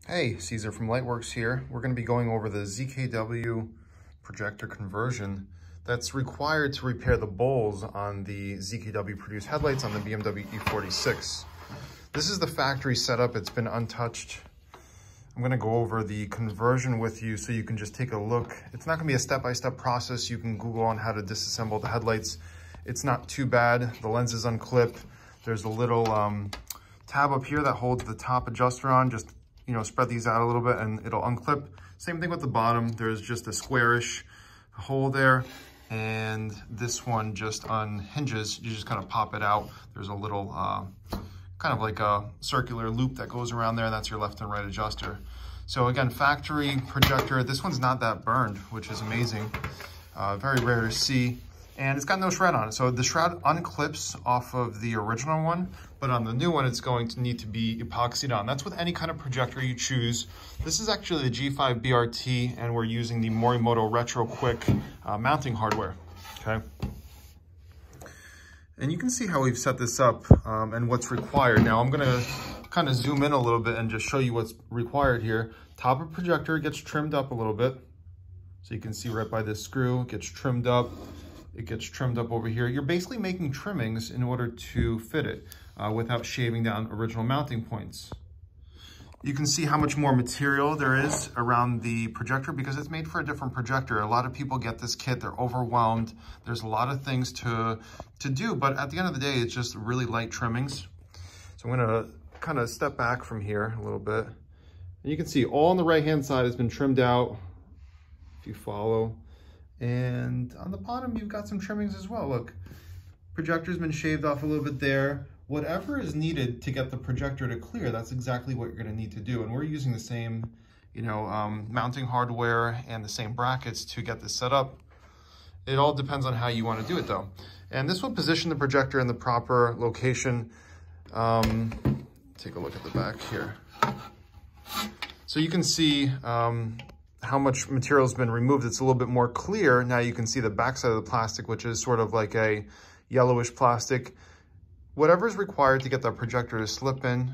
Hey, Caesar from Lightwerkz here. We're going to be going over the ZKW projector conversion that's required to repair the bowls on the ZKW produced headlights on the BMW E46. This is the factory setup. It's been untouched. I'm going to go over the conversion with you so you can just take a look. It's not going to be a step-by-step process. You can Google on how to disassemble the headlights. It's not too bad. The lens is unclipped. There's a little tab up here that holds the top adjuster on. Just spread these out a little bit and it'll unclip. Same thing with the bottom. There's just a squarish hole there. And this one just unhinges. You just kind of pop it out. There's a little kind of like a circular loop that goes around there. That's your left and right adjuster. So again, factory projector. This one's not that burned, which is amazing. Very rare to see. And it's got no shroud on it. So the shroud unclips off of the original one, but on the new one, it's going to need to be epoxied on. That's with any kind of projector you choose. This is actually the G5 BRT, and we're using the Morimoto Retrofit mounting hardware, okay? And you can see how we've set this up and what's required. Now I'm gonna kind of zoom in a little bit and just show you what's required here. Top of projector gets trimmed up a little bit. So you can see right by this screw, it gets trimmed up. It gets trimmed up over here. You're basically making trimmings in order to fit it without shaving down original mounting points. You can see how much more material there is around the projector because it's made for a different projector. A lot of people get this kit, they're overwhelmed. There's a lot of things to do, but at the end of the day, it's just really light trimmings. So I'm gonna kind of step back from here a little bit. And you can see all on the right-hand side has been trimmed out, if you follow. And on the bottom, you've got some trimmings as well. Look, projector's been shaved off a little bit there. Whatever is needed to get the projector to clear, that's exactly what you're gonna need to do. And we're using the same, mounting hardware and the same brackets to get this set up. It all depends on how you wanna do it though. And this will position the projector in the proper location. Take a look at the back here. So you can see, how much material has been removed. It's a little bit more clear. Now you can see the backside of the plastic, which is sort of like a yellowish plastic. Whatever is required to get that projector to slip in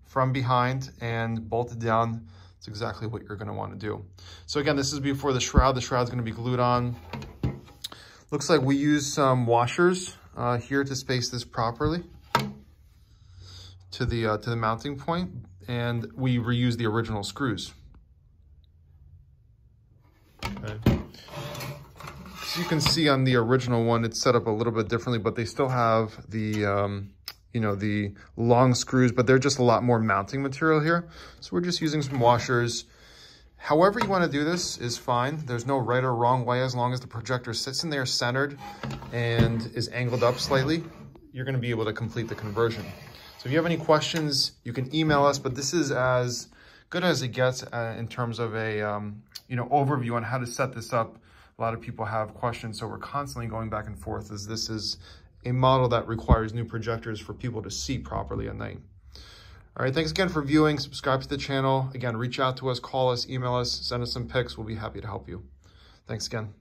from behind and bolt it down, it's exactly what you're gonna wanna do. So again, this is before the shroud. The shroud's gonna be glued on. Looks like we use some washers here to space this properly to the mounting point, and we reuse the original screws. Okay. So you can see on the original one, it's set up a little bit differently, but they still have the, the long screws, but they're just a lot more mounting material here. So we're just using some washers. However you want to do this is fine. There's no right or wrong way as long as the projector sits in there centered and is angled up slightly, you're going to be able to complete the conversion. So if you have any questions, you can email us, but this is as good as it gets in terms of a overview on how to set this up. A lot of people have questions, so we're constantly going back and forth as this is a model that requires new projectors for people to see properly at night. All right, thanks again for viewing. Subscribe to the channel. Again, reach out to us, call us, email us, send us some pics. We'll be happy to help you. Thanks again.